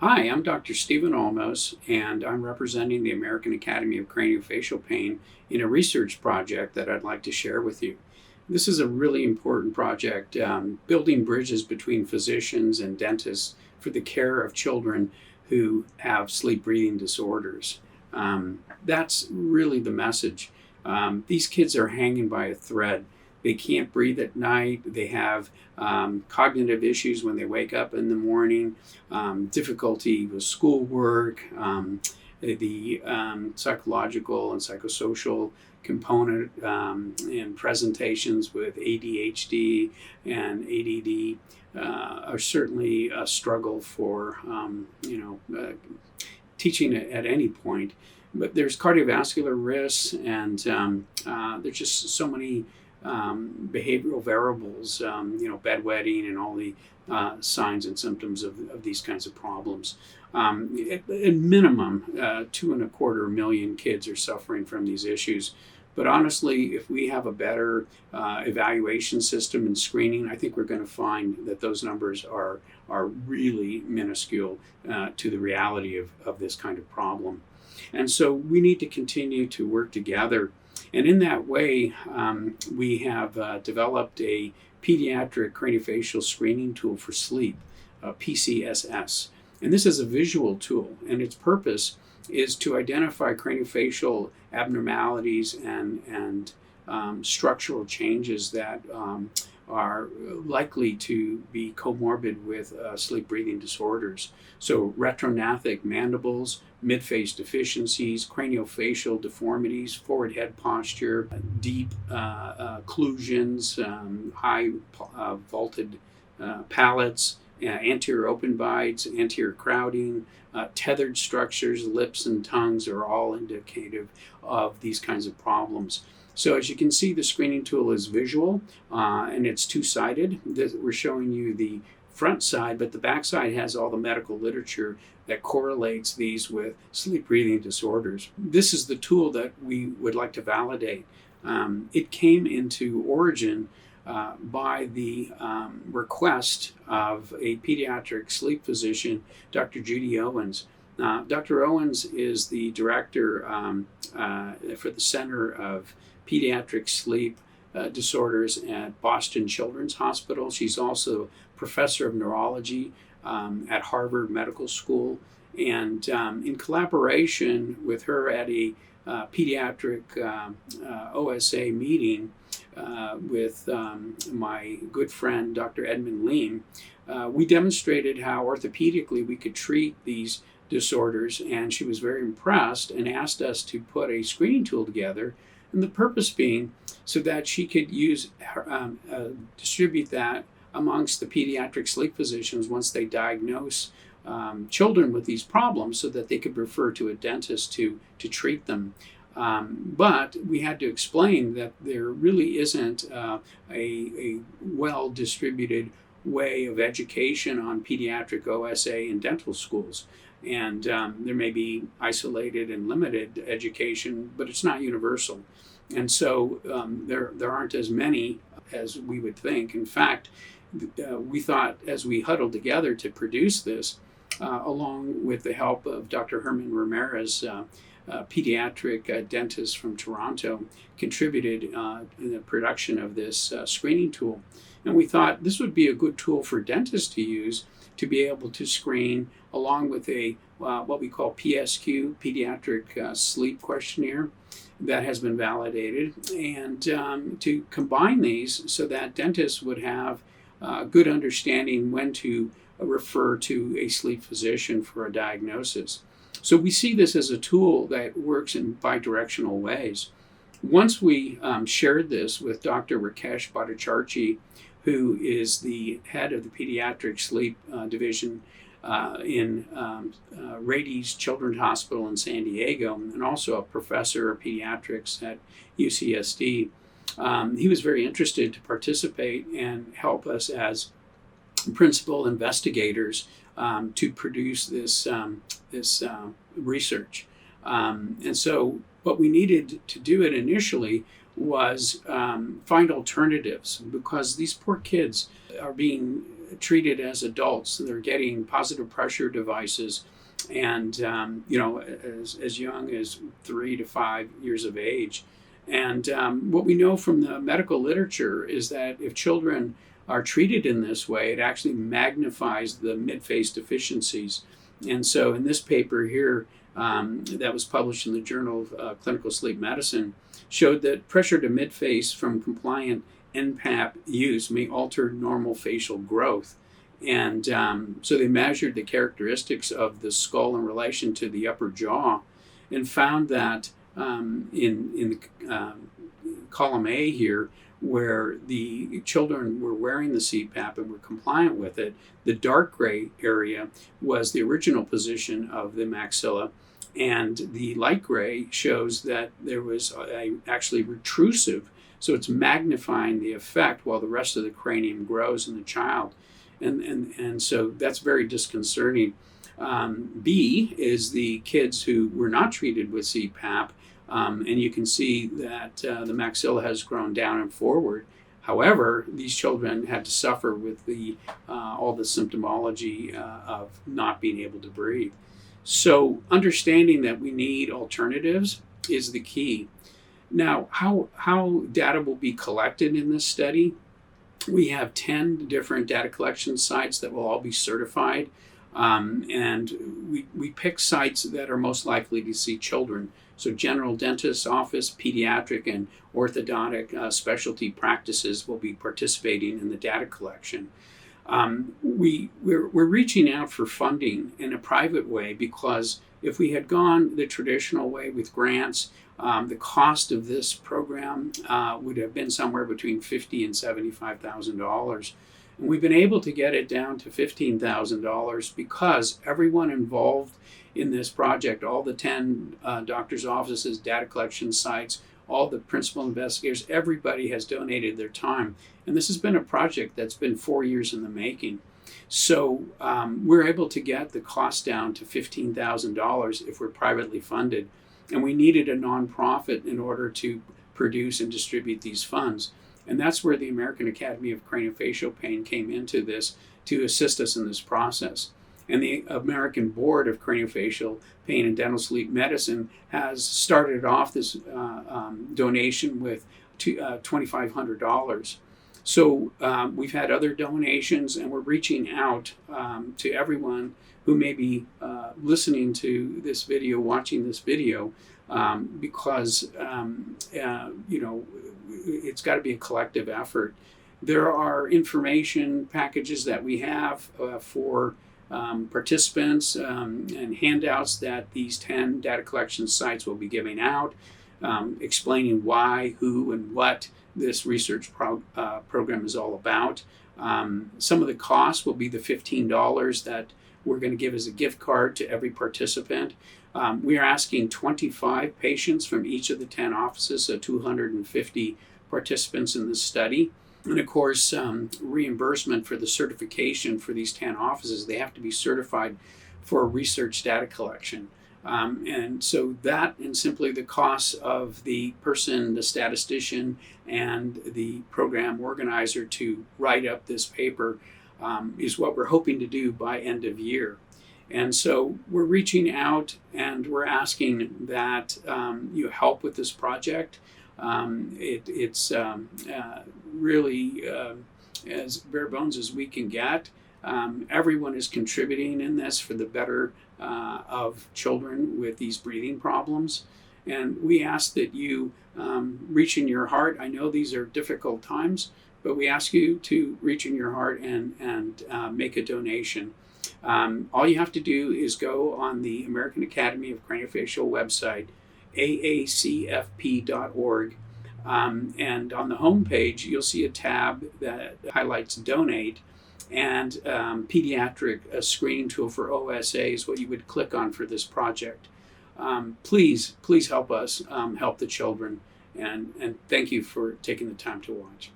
Hi, I'm Dr. Stephen Olmos, and I'm representing the American Academy of Craniofacial Pain in a research project that I'd like to share with you. This is a really important project, building bridges between physicians and dentists for the care of children who have sleep breathing disorders. That's really the message. These kids are hanging by a thread. They can't breathe at night. They have cognitive issues when they wake up in the morning, difficulty with schoolwork, the psychological and psychosocial component in presentations with ADHD and ADD are certainly a struggle for teaching at any point. But there's cardiovascular risks, and there's just so many behavioral variables, bedwetting and all the signs and symptoms of these kinds of problems. At minimum, 2.25 million kids are suffering from these issues. But honestly, if we have a better evaluation system and screening, I think we're going to find that those numbers are really minuscule to the reality of this kind of problem. And so we need to continue to work together. And in that way, we have developed a pediatric craniofacial screening tool for sleep, PCSS. And this is a visual tool, and its purpose is to identify craniofacial abnormalities and structural changes that are likely to be comorbid with sleep breathing disorders. So retrognathic mandibles, midface deficiencies, craniofacial deformities, forward head posture, deep occlusions, high vaulted palates, anterior open bites, anterior crowding, tethered structures, lips and tongues are all indicative of these kinds of problems. So as you can see, the screening tool is visual and it's two-sided. We're showing you the front side, but the back side has all the medical literature that correlates these with sleep breathing disorders. This is the tool that we would like to validate. It came into origin by the request of a pediatric sleep physician, Dr. Judy Owens. Dr. Owens is the director for the Center of Pediatric Sleep Disorders at Boston Children's Hospital. She's also professor of neurology at Harvard Medical School. And in collaboration with her at a pediatric OSA meeting with my good friend, Dr. Edmund Leem, we demonstrated how orthopedically we could treat these disorders, and she was very impressed and asked us to put a screening tool together, and the purpose being so that she could distribute that amongst the pediatric sleep physicians once they diagnose children with these problems, so that they could refer to a dentist to treat them. But we had to explain that there really isn't a well-distributed way of education on pediatric OSA in dental schools. And there may be isolated and limited education, but it's not universal. And so there aren't as many as we would think. In fact, we thought, as we huddled together to produce this, along with the help of Dr. Herman Ramirez, pediatric dentist from Toronto, contributed in the production of this screening tool. And we thought this would be a good tool for dentists to use to be able to screen, along with a what we call PSQ, Pediatric Sleep Questionnaire, that has been validated, and to combine these so that dentists would have good understanding when to refer to a sleep physician for a diagnosis. So we see this as a tool that works in bidirectional ways. Once we shared this with Dr. Rakesh Bhattacharjee, who is the head of the pediatric sleep division in Rady's Children's Hospital in San Diego, and also a professor of pediatrics at UCSD, he was very interested to participate and help us as principal investigators to produce this research. And so what we needed to do it initially was find alternatives, because these poor kids are being treated as adults. They're getting positive pressure devices, and as young as 3 to 5 years of age. And what we know from the medical literature is that if children are treated in this way, it actually magnifies the midface deficiencies. And so in this paper here, that was published in the Journal of Clinical Sleep Medicine, showed that pressure to midface from compliant NPAP use may alter normal facial growth. And so they measured the characteristics of the skull in relation to the upper jaw and found that in column A here, where the children were wearing the CPAP and were compliant with it, the dark gray area was the original position of the maxilla, and the light gray shows that there was actually retrusive, so it's magnifying the effect while the rest of the cranium grows in the child. And so that's very disconcerting. B is the kids who were not treated with CPAP, and you can see that the maxilla has grown down and forward. However, these children had to suffer with all the symptomology of not being able to breathe. So understanding that we need alternatives is the key. Now, how data will be collected in this study? We have 10 different data collection sites that will all be certified. And we pick sites that are most likely to see children. So general dentist's office, pediatric, and orthodontic specialty practices will be participating in the data collection. We're reaching out for funding in a private way, because if we had gone the traditional way with grants, the cost of this program would have been somewhere between $50,000 and $75,000. And we've been able to get it down to $15,000 because everyone involved in this project, all the 10 doctors' offices, data collection sites, all the principal investigators, everybody has donated their time. And this has been a project that's been 4 years in the making. So we're able to get the cost down to $15,000 if we're privately funded. And we needed a nonprofit in order to produce and distribute these funds. And that's where the American Academy of Craniofacial Pain came into this to assist us in this process. And the American Board of Craniofacial Pain and Dental Sleep Medicine has started off this donation with $2,500. So we've had other donations, and we're reaching out to everyone who may be listening to this video, watching this video, because it's got to be a collective effort. There are information packages that we have for participants and handouts that these 10 data collection sites will be giving out, explaining why, who, and what this research program is all about. Some of the costs will be the $15 that we're going to give as a gift card to every participant. We are asking 25 patients from each of the 10 offices, so 250 participants in this study. And of course, reimbursement for the certification for these 10 offices, they have to be certified for research data collection. And so that, and simply the costs of the person, the statistician, and the program organizer to write up this paper is what we're hoping to do by end of year. And so we're reaching out and we're asking that you help with this project. It's really as bare bones as we can get. Everyone is contributing in this for the better of children with these breathing problems. And we ask that you reach in your heart. I know these are difficult times, but we ask you to reach in your heart and make a donation. All you have to do is go on the American Academy of Craniofacial website, aacfp.org, and on the home page you'll see a tab that highlights donate, and pediatric, a screening tool for OSA, is what you would click on for this project. Please help us help the children, and thank you for taking the time to watch.